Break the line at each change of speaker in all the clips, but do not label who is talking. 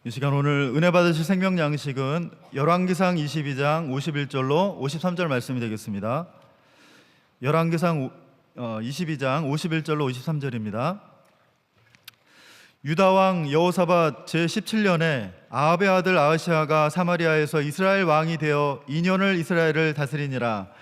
이 시간 오늘 은혜 받으실 생명 양식은 열왕기상 22장 51절로 53절 말씀이 되겠습니다. 열왕기상 22장 51절로 53절입니다. 유다 왕 여호사밧 제17년에 아합의 아들 아하시야가 사마리아에서 이스라엘 왕이 되어 2년을 이스라엘을 다스리니라.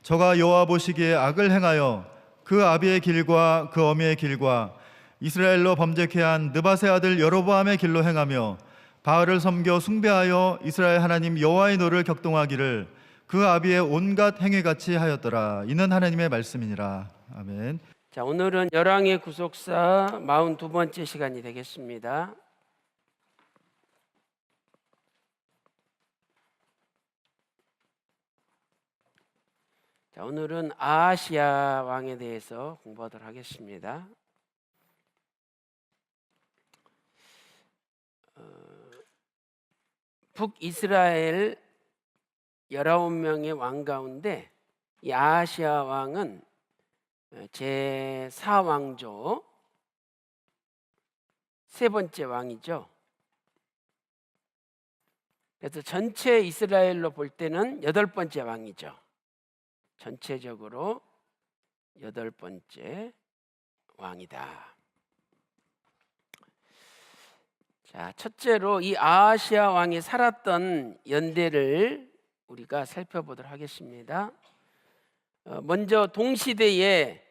저가 여호와 보시기에 악을 행하여 그 아비의 길과 그 어미의 길과 이스라엘로 범죄케 한 느밧의 아들 여로보암의 길로 행하며 바알을 섬겨 숭배하여 이스라엘 하나님 여호와의 노를 격동하기를 그 아비의 온갖 행위같이 하였더라. 이는 하나님의 말씀이니라. 아멘.
자, 오늘은 열왕의 구속사 42번째 시간이 되겠습니다. 자, 오늘은 아하시야 왕에 대해서 공부하도록 하겠습니다. 북이스라엘 19명의 왕 가운데 이 아하시야 왕은 제4왕조 세 번째 왕이죠. 그래서 전체 이스라엘로 볼 때는 8번째 왕이죠. 전체적으로 8번째 왕이다. 자, 첫째로 이 아하시야 왕이 살았던 연대를 우리가 살펴보도록 하겠습니다. 먼저 동시대에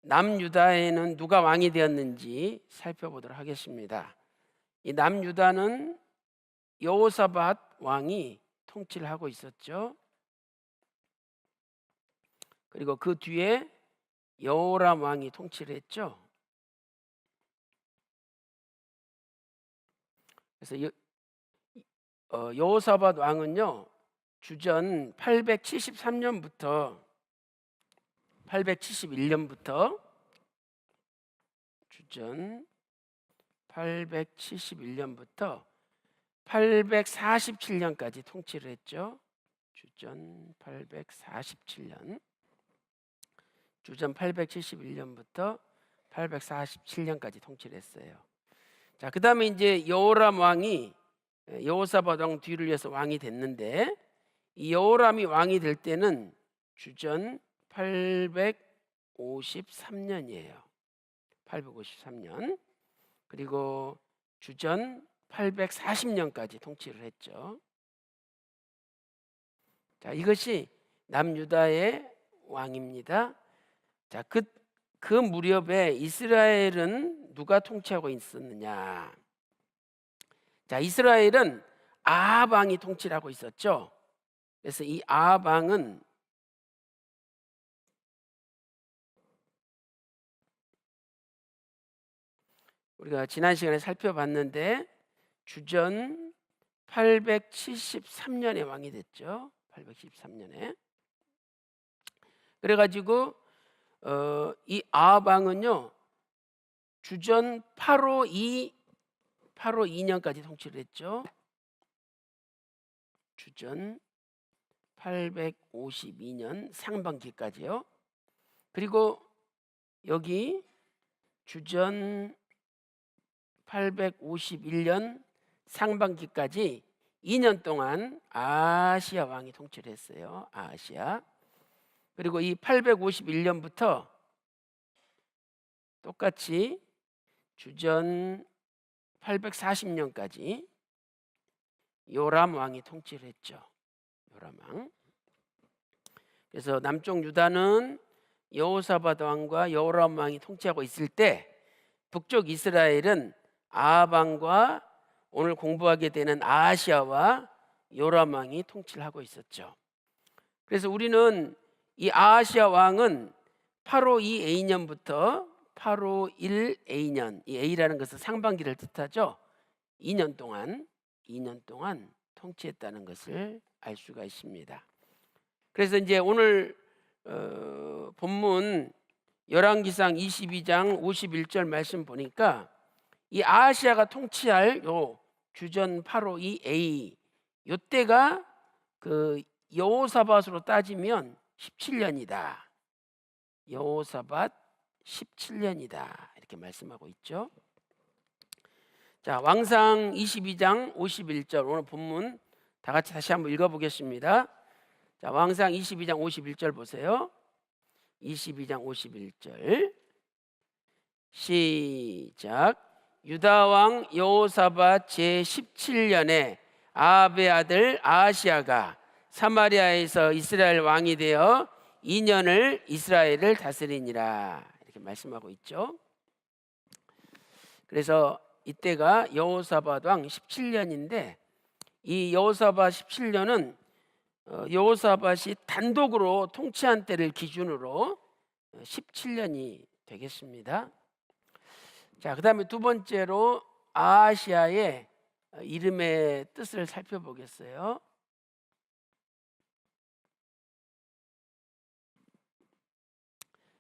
남유다에는 누가 왕이 되었는지 살펴보도록 하겠습니다. 이 남유다는 여호사밧 왕이 통치를 하고 있었죠. 그리고 그 뒤에 여호람 왕이 통치를 했죠. 그래서 여호사밧 왕은요, 주전 871년부터 847년까지 통치를 했죠. 주전 871년부터 847년까지 통치를 했어요. 자, 그 다음에 이제 여호람 왕이 여호사밧 왕 뒤를 이어서 왕이 됐는데, 이 여호람이 왕이 될 때는 주전 853년이에요. 853년. 그리고 주전 840년까지 통치를 했죠. 자, 이것이 남유다의 왕입니다. 자, 그 무렵에 이스라엘은 누가 통치하고 있었느냐? 자, 이스라엘은 아합 왕이 통치를 하고 있었죠. 그래서 이 아합 왕은 우리가 지난 시간에 살펴봤는데 주전 873년에 왕이 됐죠. 873년에. 그래가지고 이 아합 왕은요, 주전 852년까지 통치를 했죠. 주전 852년 상반기까지요. 그리고 여기 주전 851년 상반기까지 2년 동안 아하시야 왕이 통치를 했어요. 아하시야. 그리고 이 851년부터 똑같이 주전 840년까지 요람 왕이 통치를 했죠. 요람 왕. 그래서 남쪽 유다는 여호사밧 왕과 요람 왕이 통치하고 있을 때, 북쪽 이스라엘은 아합 왕과 오늘 공부하게 되는 아하시야와 요람 왕이 통치를 하고 있었죠. 그래서 우리는 이 아하시야 왕은 852A년부터 851A년, 이 A라는 것은 상반기를 뜻하죠. 2년 동안 통치했다는 것을 알 수가 있습니다. 그래서 이제 오늘 본문 열왕기상 22장 51절 말씀 보니까 이 아하시야가 통치할 요 주전 852A 요때가 그 여호사밧으로 따지면 17년이다. 여호사밧 17년이다. 이렇게 말씀하고 있죠. 자, 왕상 22장 51절 오늘 본문 다 같이 다시 한번 읽어보겠습니다. 자, 왕상 22장 51절 보세요. 22장 51절 시작. 유다 왕 여호사밧 제 17년에 아합의 아들 아하시아가 사마리아에서 이스라엘 왕이 되어 2년을 이스라엘을 다스리니라, 이렇게 말씀하고 있죠. 그래서 이때가 여호사밧 왕 17년인데 이 여호사밧 17년은 여호사밧이 단독으로 통치한 때를 기준으로 17년이 되겠습니다. 자, 그다음에 두 번째로 아하시아의 이름의 뜻을 살펴보겠어요.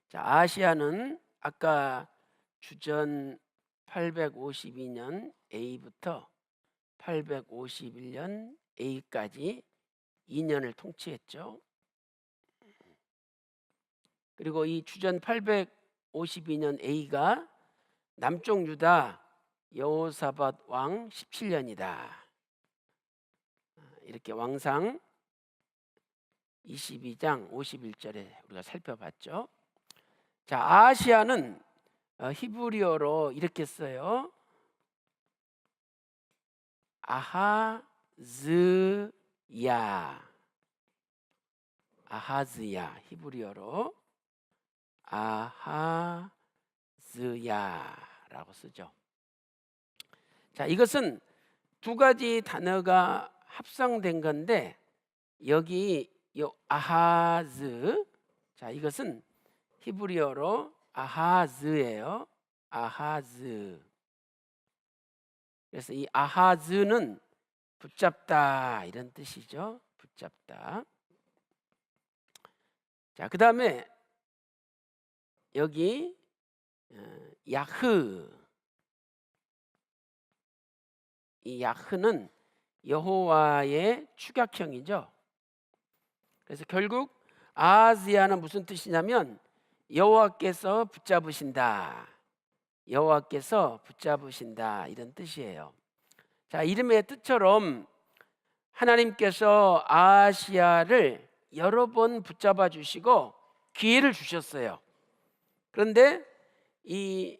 자, 아하시아는 아까 주전 852년 A부터 851년 A까지 2년을 통치했죠. 그리고 이 주전 852년 A가 남쪽 유다 여호사밧 왕 17년이다. 이렇게 왕상 22장 51절에 우리가 살펴봤죠. 자, 아하시아는 히브리어로 이렇게 써요. 아하즈야. 아하즈야, 히브리어로 아하즈야라고 쓰죠. 자, 이것은 두 가지 단어가 합성된 건데 여기 요 아하즈, 자, 이것은 히브리어로 아하즈예요. 아하즈. 그래서 이 아하즈는 붙잡다 이런 뜻이죠. 붙잡다. 자, 그다음에 여기 야흐. 이 야흐는 여호와의 축약형이죠. 그래서 결국 아하즈야는 무슨 뜻이냐면 여호와께서 붙잡으신다. 여호와께서 붙잡으신다 이런 뜻이에요. 자, 이름의 뜻처럼 하나님께서 아하시아를 여러 번 붙잡아 주시고 기회를 주셨어요. 그런데 이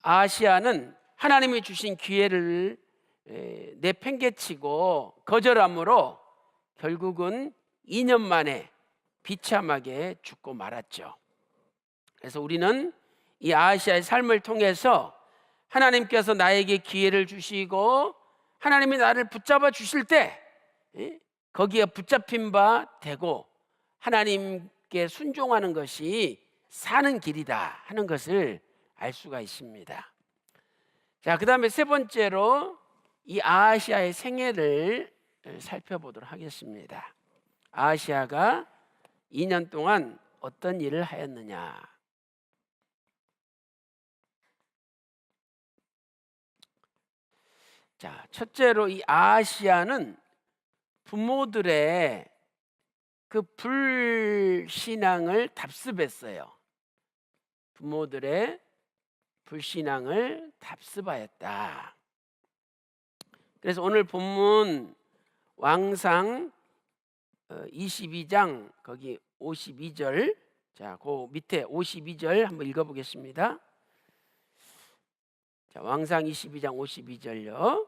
아하시아는 하나님이 주신 기회를 내팽개치고 거절함으로 결국은 2년 만에 비참하게 죽고 말았죠. 그래서 우리는 이 아하시아의 삶을 통해서 하나님께서 나에게 기회를 주시고 하나님이 나를 붙잡아 주실 때 거기에 붙잡힌 바 되고 하나님께 순종하는 것이 사는 길이다 하는 것을 알 수가 있습니다. 자, 그 다음에 세 번째로 이 아하시아의 생애를 살펴보도록 하겠습니다. 아하시아가 2년 동안 어떤 일을 하였느냐. 자, 첫째로 이 아하시아는 부모들의 그 불신앙을 답습했어요. 부모들의 불신앙을 답습하였다. 그래서 오늘 본문 왕상 22장 거기 52절, 자, 그 밑에 52절 한번 읽어보겠습니다. 자, 왕상 22장 52절요.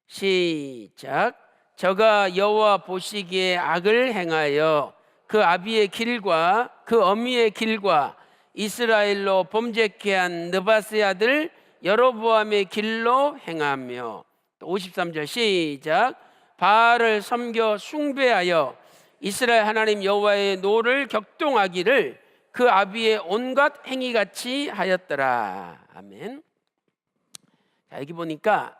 시작. 저가 여호와 보시기에 악을 행하여 그 아비의 길과 그 어미의 길과 이스라엘로 범죄케 한 느바스의 아들 여로보암의 길로 행하며, 또 53절 시작. 바알을 섬겨 숭배하여 이스라엘 하나님 여호와의 노를 격동하기를 그 아비의 온갖 행위같이 하였더라. 아멘. 자, 여기 보니까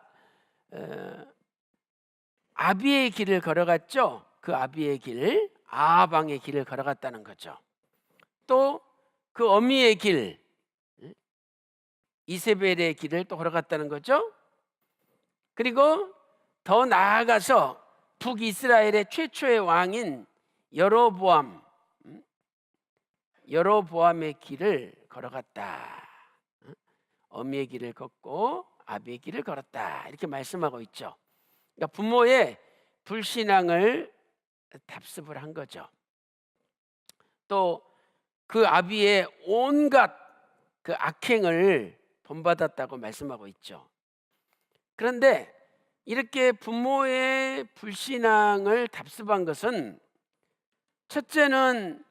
아비의 길을 걸어갔죠. 그 아비의 길, 아합 왕의 길을 걸어갔다는 거죠. 또 그 어미의 길, 이세벨의 길을 또 걸어갔다는 거죠. 그리고 더 나아가서 북이스라엘의 최초의 왕인 여로보암의 길을 걸어갔다. 어미의 길을 걷고 아비의 길을 걸었다. 이렇게 말씀하고 있죠. 그러니까 부모의 불신앙을 답습을 한 거죠. 또 그 아비의 온갖 그 악행을 본받았다고 말씀하고 있죠. 그런데 이렇게 부모의 불신앙을 답습한 것은 첫째는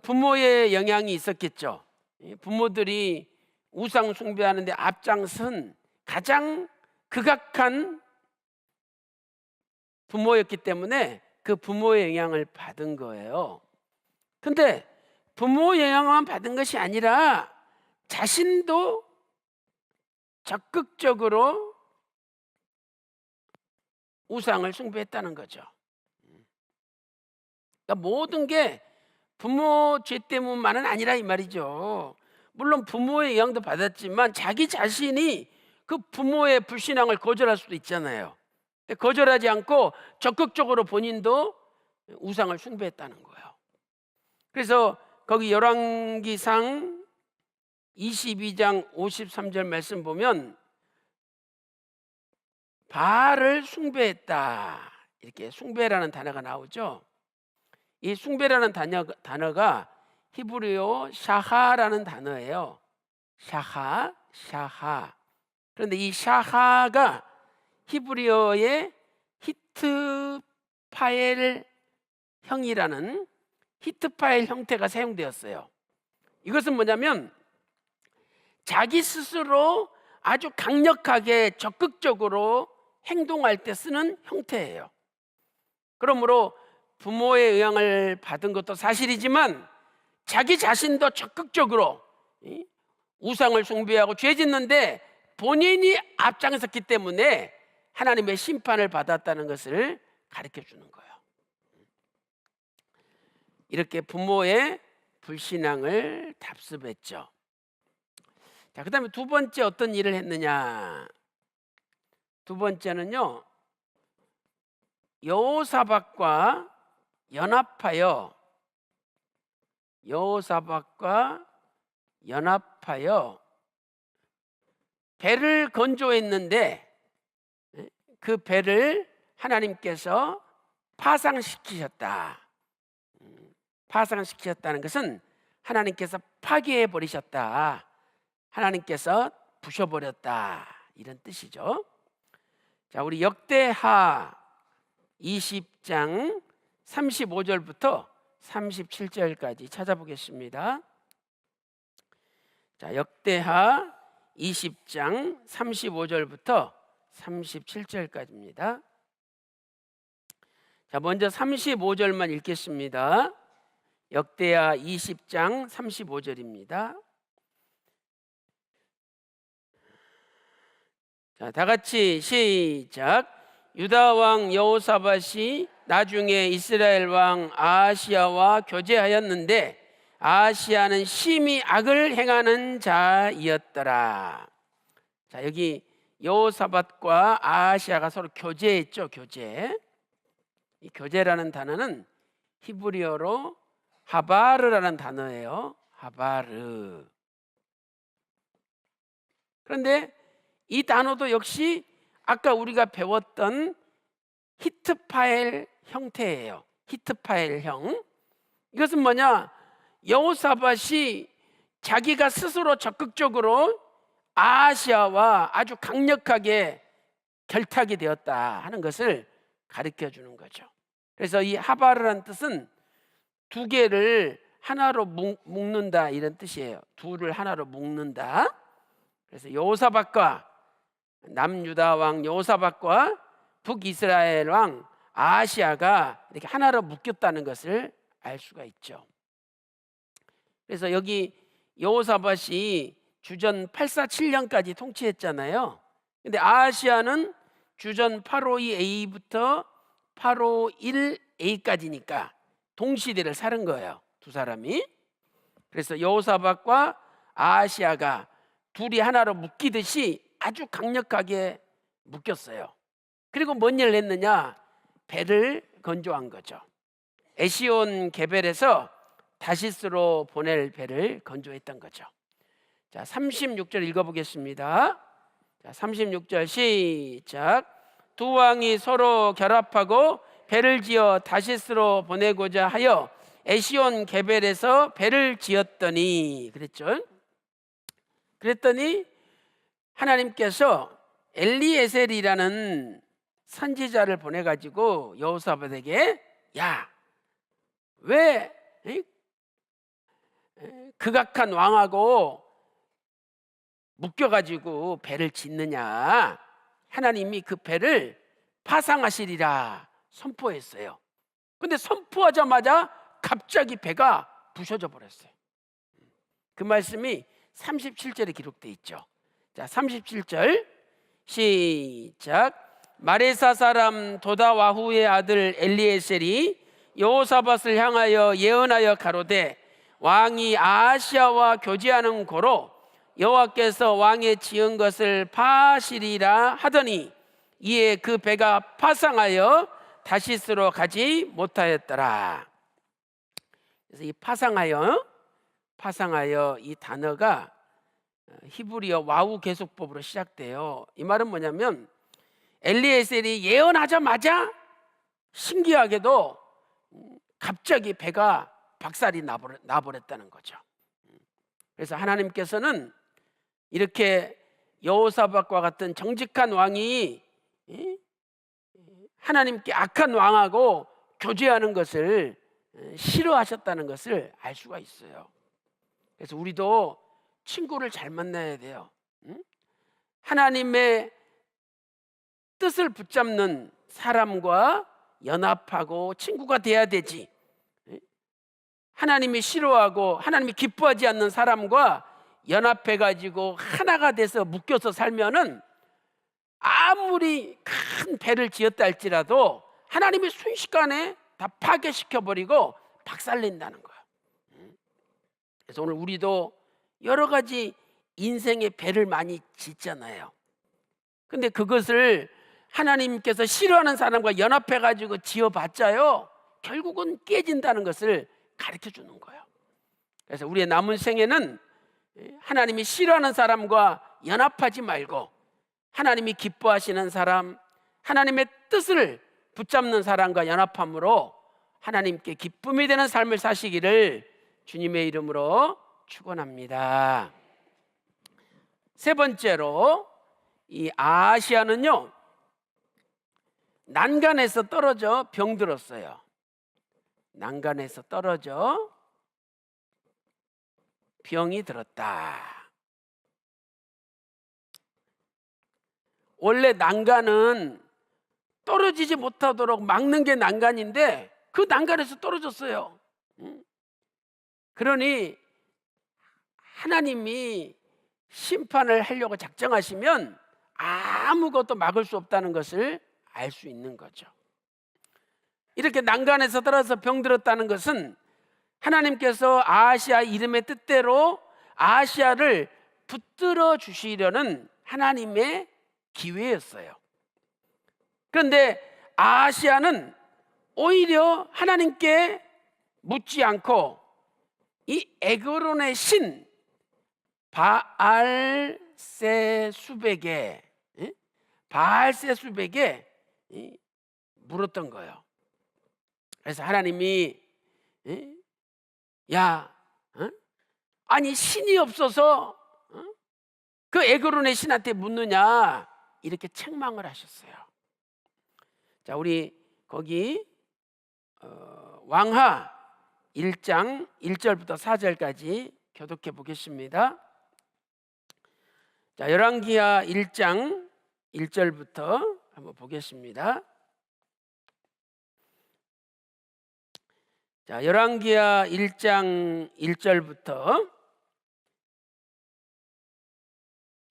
부모의 영향이 있었겠죠. 부모들이 우상 숭배하는데 앞장선 가장 극악한 부모였기 때문에 그 부모의 영향을 받은 거예요. 근데 부모 영향만 받은 것이 아니라 자신도 적극적으로 우상을 숭배했다는 거죠. 그러니까 모든 게 부모 죄 때문만은 아니라 이 말이죠. 물론 부모의 영향도 받았지만 자기 자신이 그 부모의 불신앙을 거절할 수도 있잖아요. 거절하지 않고 적극적으로 본인도 우상을 숭배했다는 거예요. 그래서 거기 열왕기상 22장 53절 말씀 보면 바알을 숭배했다. 이렇게 숭배라는 단어가 나오죠. 이 숭배라는 단어가 히브리어 샤하라는 단어예요. 샤하. 그런데 이 샤하가 히브리어의 히트파엘 형이라는 히트파엘 형태가 사용되었어요. 이것은 뭐냐면 자기 스스로 아주 강력하게 적극적으로 행동할 때 쓰는 형태예요. 그러므로 부모의 영향을 받은 것도 사실이지만 자기 자신도 적극적으로 우상을 숭배하고 죄 짓는데 본인이 앞장섰기 때문에 하나님의 심판을 받았다는 것을 가르쳐 주는 거예요. 이렇게 부모의 불신앙을 답습했죠. 자, 그다음에 두 번째 어떤 일을 했느냐? 두 번째는요, 여호사밧과 연합하여 배를 건조했는데 그 배를 하나님께서 파상시키셨다. 파상시키셨다는 것은 하나님께서 파괴해 버리셨다. 하나님께서 부셔버렸다. 이런 뜻이죠. 자, 우리 역대하 20장 35절부터 37절까지 찾아보겠습니다. 자, 역대하 20장 35절부터 37절까지입니다. 자, 먼저 35절만 읽겠습니다. 역대하 20장 35절입니다. 자, 다 같이 시작. 유다 왕 여호사밧이 나중에 이스라엘 왕 아하시야와 교제하였는데 아하시야는 심히 악을 행하는 자이었더라. 자, 여기 여호사밧과 아하시야가 서로 교제했죠. 교제. 이 교제라는 단어는 히브리어로 하바르라는 단어예요. 하바르. 그런데 이 단어도 역시 아까 우리가 배웠던 히트파엘 형태예요. 히트파엘형. 이것은 뭐냐? 여호사밧이 자기가 스스로 적극적으로 아하시야와 아주 강력하게 결탁이 되었다 하는 것을 가르쳐 주는 거죠. 그래서 이 하바르라는 뜻은 두 개를 하나로 묶는다 이런 뜻이에요. 둘을 하나로 묶는다. 그래서 여호사밧과 남유다 왕 여호사밧과 북이스라엘 왕 아하시야가 이렇게 하나로 묶였다는 것을 알 수가 있죠. 그래서 여기 여호사밧이 주전 847년까지 통치했잖아요. 근데 아하시야는 주전 852A부터 851A까지니까 동시대를 살은 거예요. 두 사람이. 그래서 여호사밧과 아하시야가 둘이 하나로 묶이듯이 아주 강력하게 묶였어요. 그리고 뭔 일을 했느냐? 배를 건조한 거죠. 에시온 게벨에서 다시스로 보낼 배를 건조했던 거죠. 자, 36절 읽어보겠습니다. 자, 36절 시작. 두 왕이 서로 결합하고 배를 지어 다시스로 보내고자 하여 에시온 게벨에서 배를 지었더니 그랬죠. 그랬더니 하나님께서 엘리에셀이라는 선지자를 보내가지고 여호사밧에게 야, 왜 극악한 왕하고 묶여가지고 배를 짓느냐, 하나님이 그 배를 파상하시리라 선포했어요. 근데 선포하자마자 갑자기 배가 부서져 버렸어요. 그 말씀이 37절에 기록되어 있죠. 자, 37절 시작. 마레사 사람 도다와후의 아들 엘리에셀이 여호사밧을 향하여 예언하여 가로되 왕이 아하시아와 교제하는 고로 여호와께서 왕의 지은 것을 파하시리라 하더니 이에 그 배가 파상하여 다시스로 가지 못하였더라. 그래서 이 파상하여 이 단어가 히브리어 와우 계속법으로 시작돼요. 이 말은 뭐냐면 엘리에셀이 예언하자마자 신기하게도 갑자기 배가 박살이 나버렸다는 거죠. 그래서 하나님께서는 이렇게 여호사밧과 같은 정직한 왕이 하나님께 악한 왕하고 교제하는 것을 싫어하셨다는 것을 알 수가 있어요. 그래서 우리도 친구를 잘 만나야 돼요. 하나님의 뜻을 붙잡는 사람과 연합하고 친구가 돼야 되지, 하나님이 싫어하고 하나님이 기뻐하지 않는 사람과 연합해가지고 하나가 돼서 묶여서 살면은 아무리 큰 배를 지었다 할지라도 하나님이 순식간에 다 파괴시켜버리고 박살낸다는 거야. 그래서 오늘 우리도 여러 가지 인생의 배를 많이 짓잖아요. 근데 그것을 하나님께서 싫어하는 사람과 연합해가지고 지어봤자요, 결국은 깨진다는 것을 가르쳐 주는 거예요. 그래서 우리의 남은 생에는 하나님이 싫어하는 사람과 연합하지 말고 하나님이 기뻐하시는 사람, 하나님의 뜻을 붙잡는 사람과 연합함으로 하나님께 기쁨이 되는 삶을 사시기를 주님의 이름으로 축원합니다. 세 번째로, 이 아하시아는요 난간에서 떨어져 병들었어요. 난간에서 떨어져 병이 들었다. 원래 난간은 떨어지지 못하도록 막는 게 난간인데 그 난간에서 떨어졌어요. 그러니 하나님이 심판을 하려고 작정하시면 아무것도 막을 수 없다는 것을 알 수 있는 거죠. 이렇게 난간에서 떨어져서 병들었다는 것은 하나님께서 아하시아 이름의 뜻대로 아하시아를 붙들어 주시려는 하나님의 기회였어요. 그런데 아하시아는 오히려 하나님께 묻지 않고 이 에그론의 신 바알세수백에 물었던 거예요. 그래서 하나님이 아니 신이 없어서 그 에그론의 신한테 묻느냐, 이렇게 책망을 하셨어요. 자, 우리 거기 왕하 1장 1절부터 4절까지 교독해 보겠습니다. 자, 열왕기하 1장 1절부터 한번 보겠습니다. 자, 열왕기하 1장 1절부터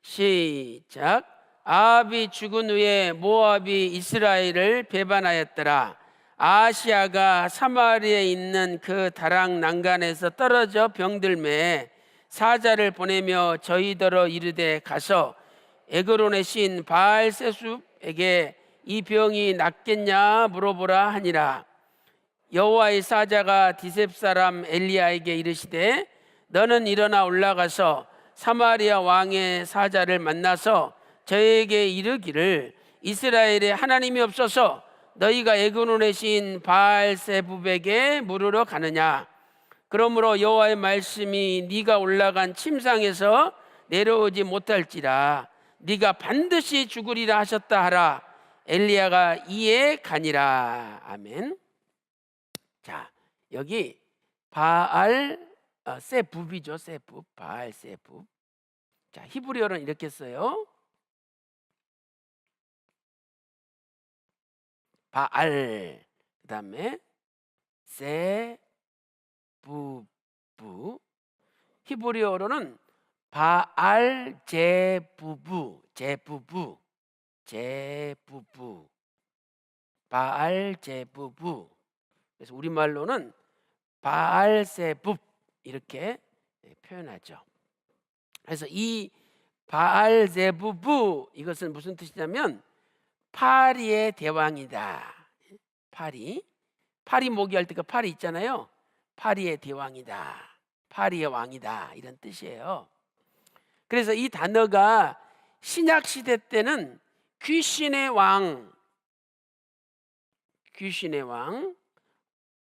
시작. 아합이 죽은 후에 모압이 이스라엘을 배반하였더라. 아하시아가 사마리아에 있는 그 다락 난간에서 떨어져 병들매 사자를 보내며 저희더러 이르되 가서 에그론의 신 바알세숲에게 이 병이 낫겠냐 물어보라 하니라. 여호와의 사자가 디셉 사람 엘리야에게 이르시되 너는 일어나 올라가서 사마리아 왕의 사자를 만나서 저에게 이르기를 이스라엘에 하나님이 없어서 너희가 애굽으로 내신 바알세붑에게 물으러 가느냐. 그러므로 여호와의 말씀이 네가 올라간 침상에서 내려오지 못할지라 네가 반드시 죽으리라 하셨다 하라. 엘리야가 이에 가니라. 아멘. 자, 여기 바알세붑이죠. 세붑, 바알세붑. 자, 히브리어는 이렇게 써요. 바알, 그 다음에 세부부. 히브리어로는 바알제부부, 제부부, 바알제부부. 그래서 우리말로는 바알세붑 이렇게 표현하죠. 그래서 이 바알제부부, 이것은 무슨 뜻이냐면 파리의 대왕이다. 파리 모기할 때 그 파리 있잖아요. 파리의 대왕이다, 파리의 왕이다, 이런 뜻이에요. 그래서 이 단어가 신약 시대 때는 귀신의 왕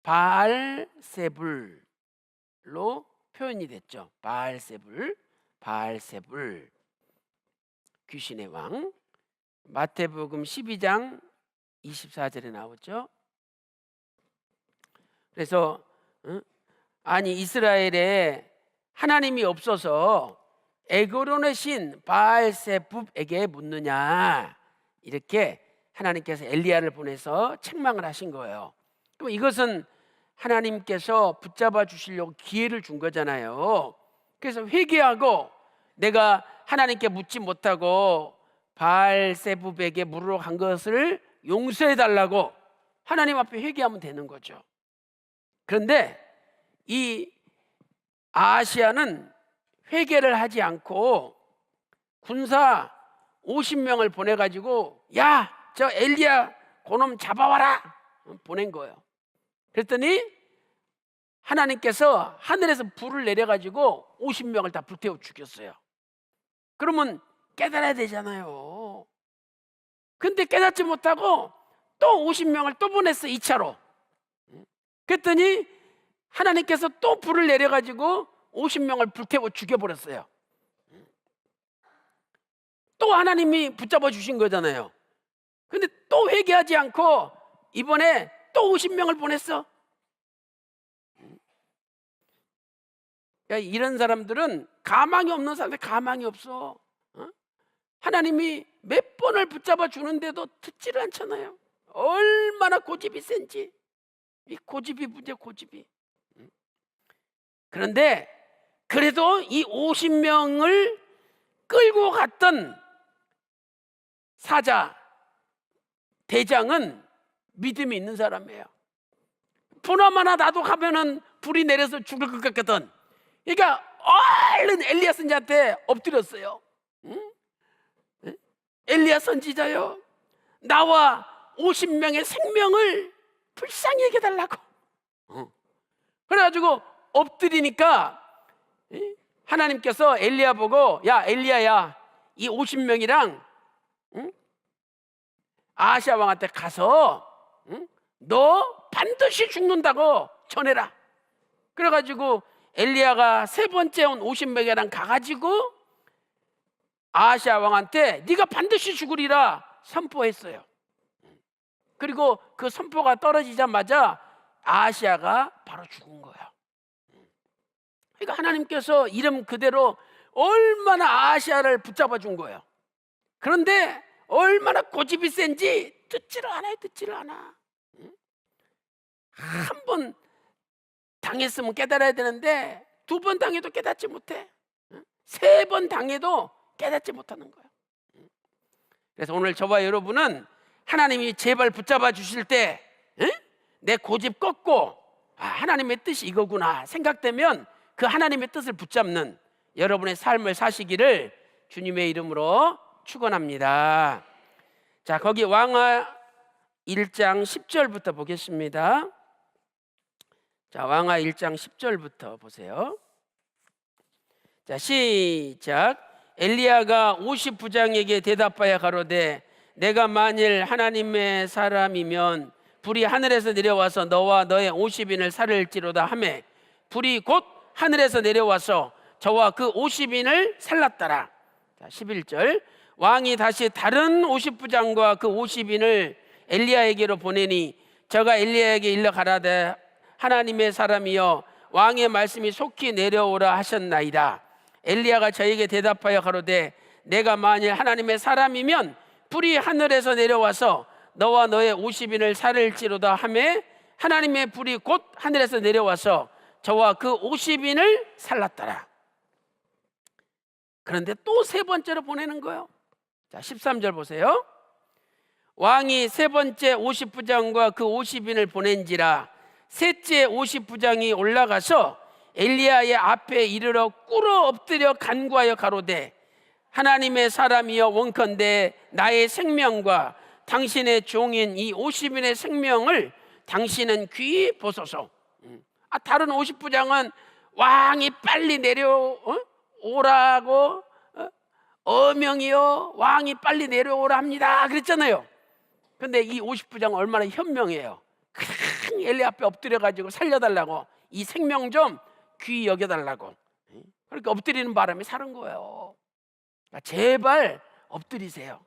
바알세불로 표현이 됐죠. 바알세불, 귀신의 왕. 마태복음 12장 24절에 나오죠. 그래서 아니 이스라엘에 하나님이 없어서 애굽의 신 바알세붑에게 묻느냐, 이렇게 하나님께서 엘리야를 보내서 책망을 하신 거예요. 그럼 이것은 하나님께서 붙잡아 주시려고 기회를 준 거잖아요. 그래서 회개하고 내가 하나님께 묻지 못하고 바알세붑에게 물으러 간 것을 용서해 달라고 하나님 앞에 회개하면 되는 거죠. 그런데 이 아하시야는 회개를 하지 않고 군사 50명을 보내가지고 야, 저 엘리야 그놈 잡아와라 보낸 거예요. 그랬더니 하나님께서 하늘에서 불을 내려가지고 50명을 다 불태워 죽였어요. 그러면 깨달아야 되잖아요. 근데 깨닫지 못하고 또 50명을 또 보냈어, 2차로. 그랬더니 하나님께서 또 불을 내려가지고 50명을 불태워 죽여버렸어요. 또 하나님이 붙잡아 주신 거잖아요. 근데 또 회개하지 않고 이번에 또 50명을 보냈어. 야, 이런 사람들은 가망이 없는 사람들, 가망이 없어. 하나님이 몇 번을 붙잡아 주는데도 듣지를 않잖아요. 얼마나 고집이 센지. 이 고집이 문제, 고집이. 그런데 그래도 이 50명을 끌고 갔던 사자 대장은 믿음이 있는 사람이에요. 보나마나 나도 가면은 불이 내려서 죽을 것 같거든. 그러니까 얼른 엘리야 선지자한테 엎드렸어요. 엘리야 선지자요, 나와 50명의 생명을 불쌍히 여겨달라고. 그래가지고 엎드리니까 하나님께서 엘리야 보고 야 엘리야야, 이 50명이랑 아하시야 왕한테 가서 너 반드시 죽는다고 전해라. 그래가지고 엘리야가 세 번째 온 50명이랑 가가지고 아하시야 왕한테 네가 반드시 죽으리라 선포했어요. 그리고 그 선포가 떨어지자마자 아하시야가 바로 죽은 거예요. 그러니까 하나님께서 이름 그대로 얼마나 아하시야를 붙잡아 준 거예요. 그런데 얼마나 고집이 센지 듣지를 않아요. 듣지를 않아. 한 번 당했으면 깨달아야 되는데 2번 당해도 깨닫지 못해. 3번 당해도 깨닫지 못하는 거예요. 그래서 오늘 저와 여러분은 하나님이 제발 붙잡아 주실 때 내 고집 꺾고 하나님의 뜻이 이거구나 생각되면 그 하나님의 뜻을 붙잡는 여러분의 삶을 사시기를 주님의 이름으로 축원합니다. 자, 거기 왕하 1장 10절부터 보겠습니다. 자, 왕하 1장 10절부터 보세요. 자, 시작. 엘리야가 50부장에게 대답하여 가로되 내가 만일 하나님의 사람이면 불이 하늘에서 내려와서 너와 너의 50인을 살릴지로다 하매 불이 곧 하늘에서 내려와서 저와 그 50인을 살랐더라. 자, 11절 왕이 다시 다른 50부장과 그 50인을 엘리야에게로 보내니 저가 엘리야에게 일러 가라되 하나님의 사람이여 왕의 말씀이 속히 내려오라 하셨나이다. 엘리야가 저에게 대답하여 가로되 내가 만일 하나님의 사람이면 불이 하늘에서 내려와서 너와 너의 50인을 살릴지로다 하매 하나님의 불이 곧 하늘에서 내려와서 저와 그 50인을 살랐더라. 그런데 또 세 번째로 보내는 거예요. 자, 13절 보세요. 왕이 세 번째 50부장과 그 50인을 보낸지라 셋째 50부장이 올라가서 엘리야의 앞에 이르러 꿇어 엎드려 간구하여 가로되 하나님의 사람이여 원컨대 나의 생명과 당신의 종인 이 50인의 생명을 당신은 귀히 보소서. 다른 50부장은 왕이 빨리 내려오라고 어명이요 왕이 빨리 내려오라 합니다 그랬잖아요. 근데 이 50부장은 얼마나 현명해요. 큰 엘리 앞에 엎드려가지고 살려달라고, 이 생명 좀 귀히 여겨달라고. 그러니까 엎드리는 바람에 사는 거예요. 그러니까 제발 엎드리세요.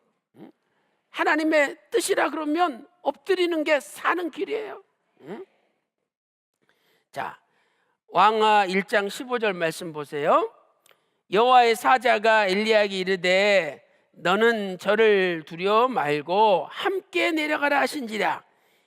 하나님의 뜻이라 그러면 엎드리는 게 사는 길이에요. 자, 왕하 1장 15절 말씀 보세요. 여호와의 사자가 엘리야에게 이르되 너는 저를 두려워 말고 함께 내려가라 하신지라.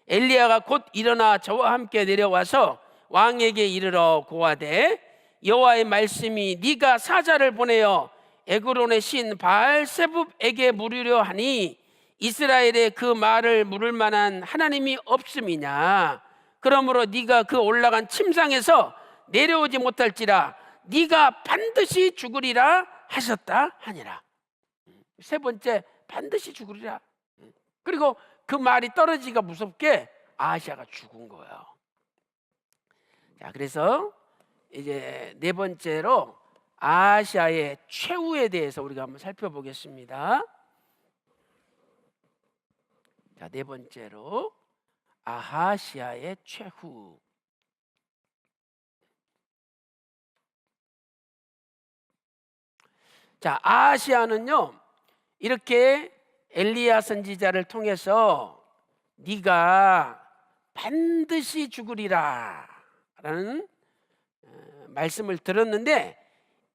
엘리야가 곧 일어나 저와 함께 내려와서 왕에게 이르러 고하되 여호와의 말씀이 네가 사자를 보내어 에그론의 신 바알세붑에게 물으려 하니 이스라엘에 그 말을 물을 만한 하나님이 없음이냐. 그러므로 네가 그 올라간 침상에서 내려오지 못할지라 네가 반드시 죽으리라 하셨다 하니라. 세 번째, 반드시 죽으리라. 그리고 그 말이 떨어지기가 무섭게 아하시아가 죽은 거예요. 자, 그래서 이제 네 번째로 아하시아의 최후에 대해서 우리가 한번 살펴보겠습니다. 자, 네 번째로 아하시아의 최후. 자, 아하시아는요 이렇게 엘리야 선지자를 통해서 네가 반드시 죽으리라 라는 말씀을 들었는데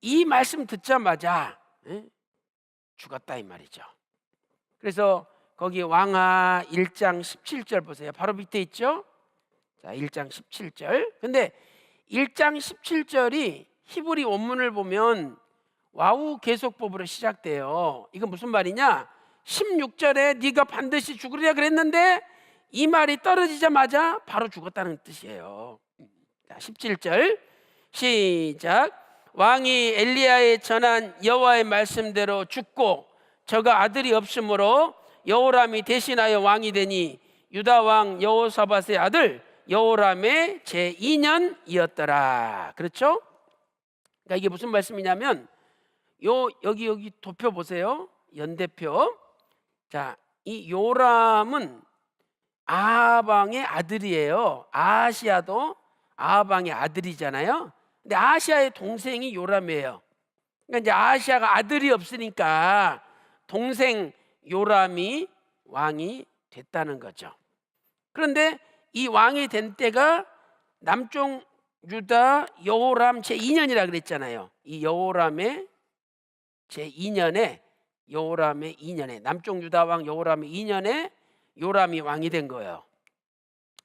이 말씀 듣자마자 죽었다 이 말이죠. 그래서 거기 왕하 1장 17절 보세요. 바로 밑에 있죠. 자, 1장 17절. 근데 1장 17절이 히브리 원문을 보면 와우 계속법으로 시작돼요. 이건 무슨 말이냐? 16절에 네가 반드시 죽으리라 그랬는데 이 말이 떨어지자마자 바로 죽었다는 뜻이에요. 자, 17절 시작. 왕이 엘리야에 전한 여호와의 말씀대로 죽고 저가 아들이 없으므로 여호람이 대신하여 왕이 되니 유다 왕 여호사밧의 아들 여호람의 제2년이었더라. 그렇죠? 그러니까 이게 무슨 말씀이냐면 여기 도표 보세요. 연대표. 자, 이 요람은 아하방의 아들이에요. 아하시아도 아하방의 아들이잖아요. 근데 아하시아의 동생이 요람이에요. 그러니까 이제 아하시아가 아들이 없으니까 동생 요람이 왕이 됐다는 거죠. 그런데 이 왕이 된 때가 남쪽 유다 여호람 제2년이라 그랬잖아요. 이 여호람의 제2년에 여호람의 2년에 남쪽 유다 왕 여호람의 2년에 요람이 왕이 된 거예요.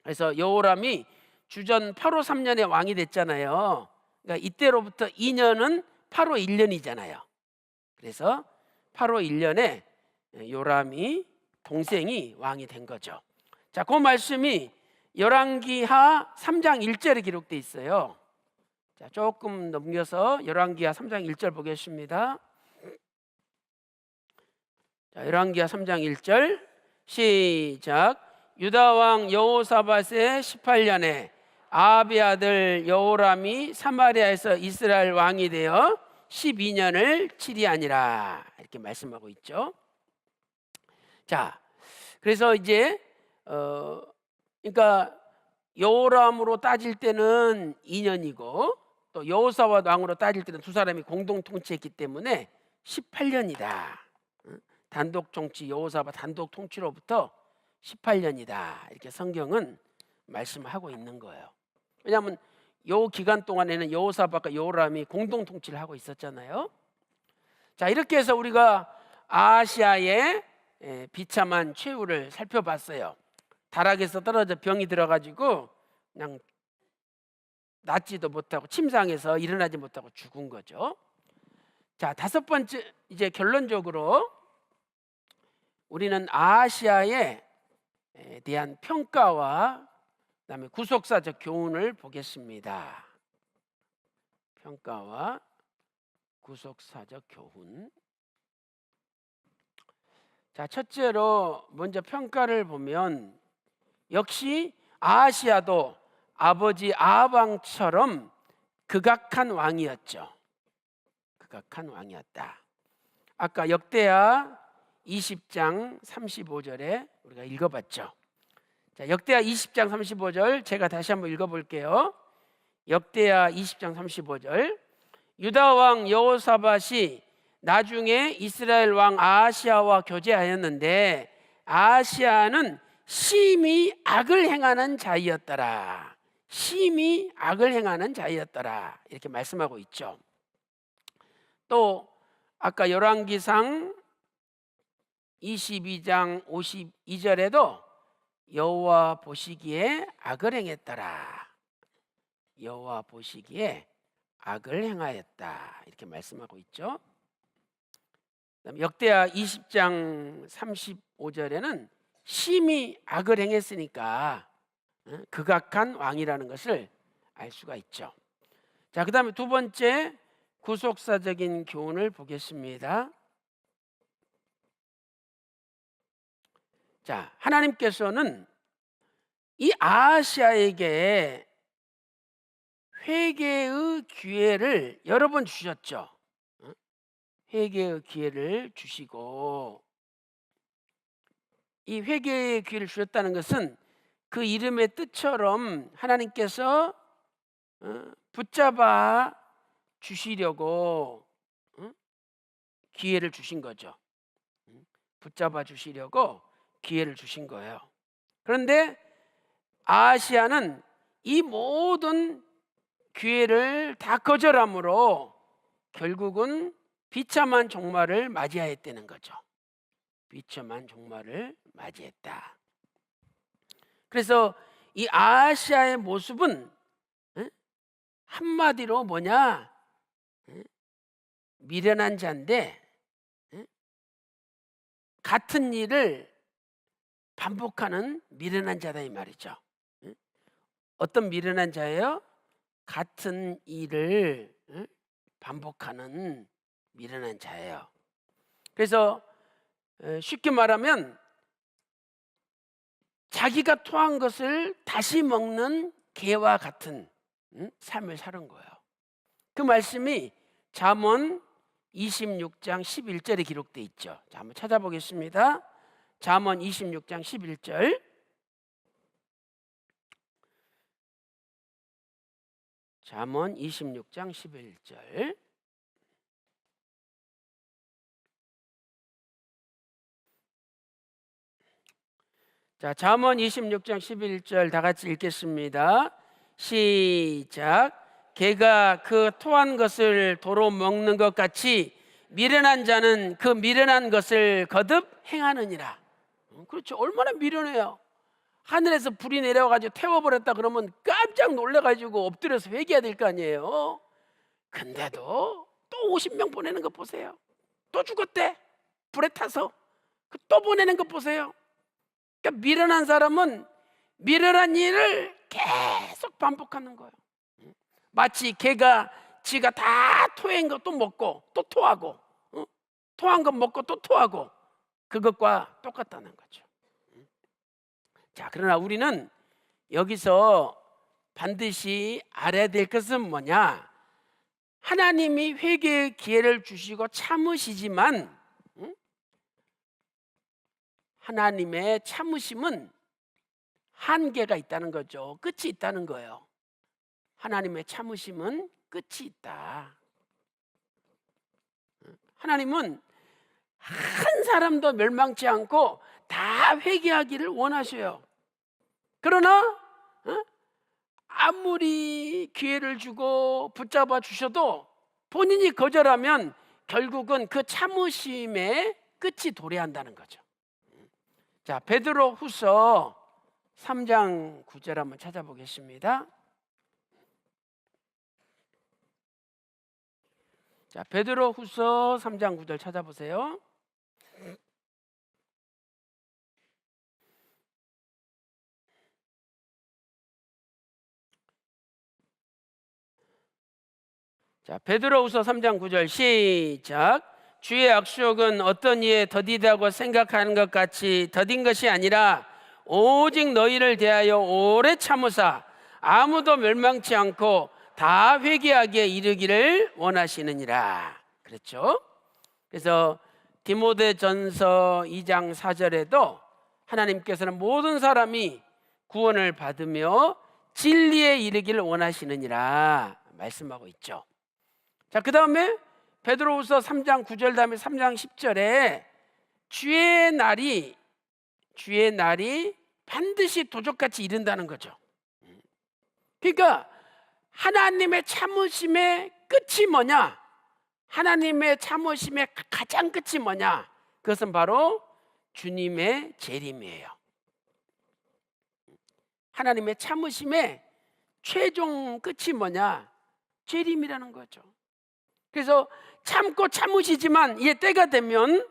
그래서 여호람이 주전 8호 3년에 왕이 됐잖아요. 그러니까 이때로부터 2년은 8호 1년이잖아요. 그래서 8호 1년에 요람이 동생이 왕이 된 거죠. 자, 그 말씀이 열왕기하 3장 1절에 기록되어 있어요. 자, 조금 넘겨서 열왕기하 3장 1절 보겠습니다. 자, 열왕기하 3장 1절 시작. 유다 왕 여호사밧의 18년에 아합의 아들 여호람이 사마리아에서 이스라엘 왕이 되어 12년을 치리하니라 이렇게 말씀하고 있죠. 자, 그래서 이제 그러니까 여호람으로 따질 때는 2년이고 또 여호사밧 왕으로 따질 때는 두 사람이 공동 통치했기 때문에 18년이다. 단독 통치 여호사밧 단독 통치로부터 18년이다. 이렇게 성경은 말씀하고 있는 거예요. 왜냐하면 요 기간 동안에는 여호사밧과 여호람이 공동 통치를 하고 있었잖아요. 자, 이렇게 해서 우리가 아시아의 비참한 최후를 살펴봤어요. 다락에서 떨어져 병이 들어가지고 그냥 낫지도 못하고 침상에서 일어나지 못하고 죽은 거죠. 자, 다섯 번째, 이제 결론적으로 우리는 아시아에 대한 평가와 그다음에 구속사적 교훈을 보겠습니다. 평가와 구속사적 교훈. 자, 첫째로 먼저 평가를 보면 역시 아시아도 아버지 아합 왕처럼 극악한 왕이었죠. 극악한 왕이었다. 아까 역대하 20장 35절에 우리가 읽어봤죠. 자, 역대하 20장 35절 제가 다시 한번 읽어볼게요. 역대하 20장 35절. 유다 왕 여호사밧이 나중에 이스라엘 왕 아하시아와 교제하였는데 아하시아는 심히 악을 행하는 자이었더라. 심히 악을 행하는 자이었더라. 이렇게 말씀하고 있죠. 또 아까 열왕기상 22장 52절에도 여호와 보시기에 악을 행했더라. 여호와 보시기에 악을 행하였다. 이렇게 말씀하고 있죠. 그다음에 역대하 20장 35절에는 심히 악을 행했으니까 극악한 왕이라는 것을 알 수가 있죠. 자, 그다음에 두 번째 구속사적인 교훈을 보겠습니다. 자, 하나님께서는 이 아하시아에게 회개의 기회를 여러 번 주셨죠. 회개의 기회를 주시고 이 회개의 기회를 주셨다는 것은 그 이름의 뜻처럼 하나님께서 붙잡아 주시려고 기회를 주신 거죠. 붙잡아 주시려고 기회를 주신 거예요. 그런데 아시아는 이 모든 기회를 다 거절함으로 결국은 비참한 종말을 맞이하였다는 거죠. 비참한 종말을 맞이했다. 그래서 이 아시아의 모습은 한마디로 뭐냐? 미련한 자인데 같은 일을 반복하는 미련한 자다 이 말이죠. 어떤 미련한 자예요? 같은 일을 반복하는 미련한 자예요. 그래서 쉽게 말하면 자기가 토한 것을 다시 먹는 개와 같은 삶을 사는 거예요. 그 말씀이 잠언 26장 11절에 기록되어 있죠. 자, 한번 찾아보겠습니다. 잠언 26장 11절. 잠언 26장 11절. 자, 잠언 26장 11절 다 같이 읽겠습니다. 시작. 개가 그 토한 것을 도로 먹는 것 같이 미련한 자는 그 미련한 것을 거듭 행하느니라. 그렇죠. 얼마나 미련해요. 하늘에서 불이 내려가지고 태워버렸다 그러면 깜짝 놀라가지고 엎드려서 회개해야 될 거 아니에요. 근데도 또 50명 보내는 거 보세요. 또 죽었대. 불에 타서. 또 보내는 거 보세요. 그러니까 미련한 사람은 미련한 일을 계속 반복하는 거예요. 마치 개가 지가 다 토한 거 또 먹고 또 토하고 토한 거 먹고 또 토하고 그것과 똑같다는 거죠. 자, 그러나 우리는 여기서 반드시 알아야 될 것은 뭐냐? 하나님이 회개의 기회를 주시고 참으시지만 하나님의 참으심은 한계가 있다는 거죠. 끝이 있다는 거예요. 하나님의 참으심은 끝이 있다. 하나님은 한 사람도 멸망치 않고 다 회개하기를 원하셔요. 그러나 아무리 기회를 주고 붙잡아 주셔도 본인이 거절하면 결국은 그 참으심의 끝이 도래한다는 거죠. 자, 베드로 후서 3장 9절 한번 찾아보겠습니다. 자, 베드로 후서 3장 9절 찾아보세요. 자, 베드로후서 3장 9절 시작. 주의 약속은 어떤 이에 더디다고 생각하는 것 같이 더딘 것이 아니라 오직 너희를 대하여 오래 참으사 아무도 멸망치 않고 다 회개하기에 이르기를 원하시느니라. 그렇죠? 그래서 디모데전서 2장 4절에도 하나님께서는 모든 사람이 구원을 받으며 진리에 이르기를 원하시느니라 말씀하고 있죠. 자, 그 다음에 베드로후서 3장 9절 다음에 3장 10절에 주의 날이 반드시 도적같이 이른다는 거죠. 그러니까 하나님의 참으심의 끝이 뭐냐? 하나님의 참으심의 가장 끝이 뭐냐? 그것은 바로 주님의 재림이에요. 하나님의 참으심의 최종 끝이 뭐냐? 재림이라는 거죠. 그래서 참고 참으시지만 이제 때가 되면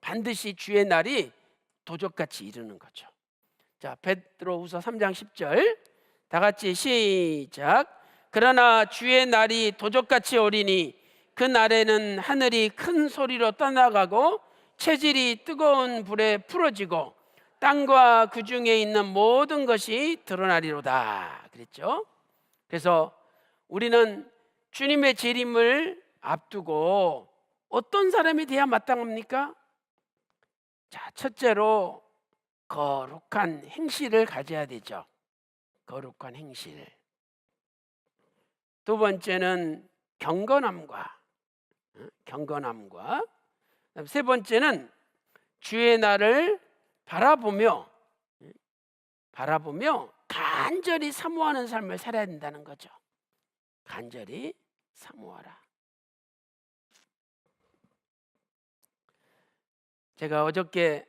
반드시 주의 날이 도적같이 이르는 거죠. 자, 베드로후서 3장 10절 다 같이 시작. 그러나 주의 날이 도적같이 오리니 그 날에는 하늘이 큰 소리로 떠나가고 체질이 뜨거운 불에 풀어지고 땅과 그 중에 있는 모든 것이 드러나리로다. 그랬죠? 그래서 우리는 주님의 재림을 앞두고 어떤 사람이 돼야 마땅합니까? 자, 첫째로 거룩한 행실을 가져야 되죠. 거룩한 행실. 두 번째는 경건함과 세 번째는 주의 날을 바라보며 간절히 사모하는 삶을 살아야 된다는 거죠. 간절히 사모하라. 제가 어저께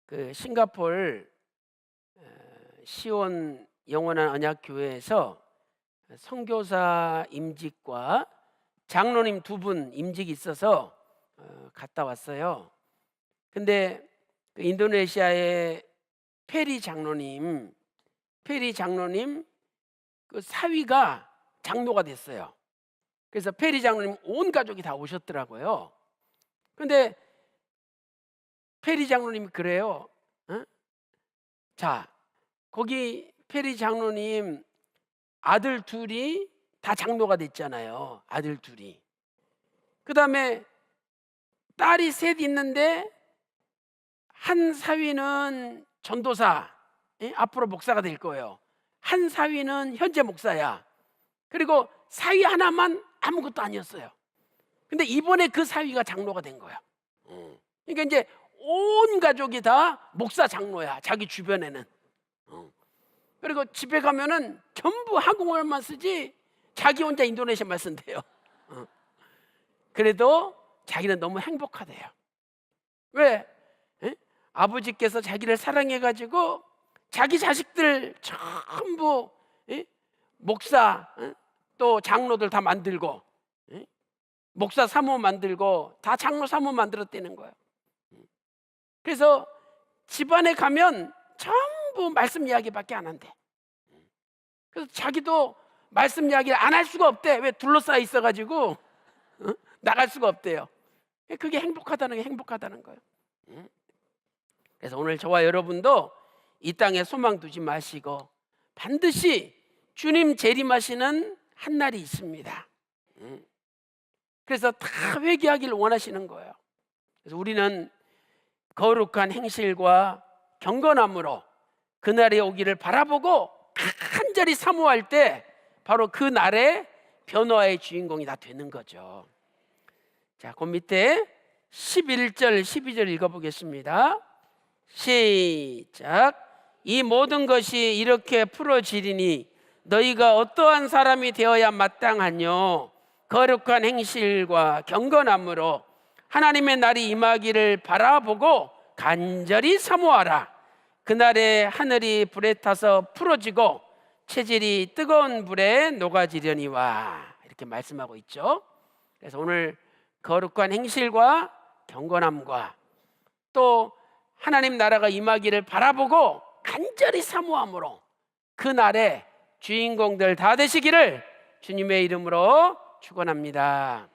그 싱가포르 시온 영원한 언약교회에서 선교사 임직과 장로님 두 분 임직이 있어서 갔다 왔어요. 근데 그 인도네시아의 페리 장로님 그 사위가 장로가 됐어요. 그래서 페리 장로님 온 가족이 다 오셨더라고요. 근데 페리 장로님이 그래요. 자, 거기 페리 장로님 아들 둘이 다 장로가 됐잖아요. 아들 둘이. 그 다음에 딸이 셋 있는데 한 사위는 전도사, 앞으로 목사가 될 거예요. 한 사위는 현재 목사야. 그리고 사위 하나만 아무것도 아니었어요. 근데 이번에 그 사위가 장로가 된 거야. 그러니까 이제 온 가족이 다 목사 장로야. 자기 주변에는. 그리고 집에 가면은 전부 한국어만 쓰지 자기 혼자 인도네시아말 쓴대요. 그래도 자기는 너무 행복하대요. 왜? 아버지께서 자기를 사랑해가지고 자기 자식들 전부 목사 또 장로들 다 만들고 목사 사모 만들고 다 장로 사모 만들었다는 거예요. 그래서 집안에 가면 전부 말씀 이야기밖에 안 한대. 그래서 자기도 말씀 이야기를 안 할 수가 없대. 왜? 둘러싸여 있어가지고 나갈 수가 없대요. 그게 행복하다는 거예요. 그래서 오늘 저와 여러분도 이 땅에 소망 두지 마시고 반드시 주님 재림하시는 한 날이 있습니다. 그래서 다 회개하기를 원하시는 거예요. 그래서 우리는 거룩한 행실과 경건함으로 그날이 오기를 바라보고 간절히 사모할 때 바로 그 날의 변화의 주인공이 다 되는 거죠. 자, 그 밑에 11절 12절 읽어보겠습니다. 시작. 이 모든 것이 이렇게 풀어지리니 너희가 어떠한 사람이 되어야 마땅하뇨? 거룩한 행실과 경건함으로 하나님의 날이 임하기를 바라보고 간절히 사모하라. 그날에 하늘이 불에 타서 풀어지고 체질이 뜨거운 불에 녹아지려니와. 이렇게 말씀하고 있죠. 그래서 오늘 거룩한 행실과 경건함과 또 하나님 나라가 임하기를 바라보고 간절히 사모함으로 그날에 주인공들 다 되시기를 주님의 이름으로 축원합니다.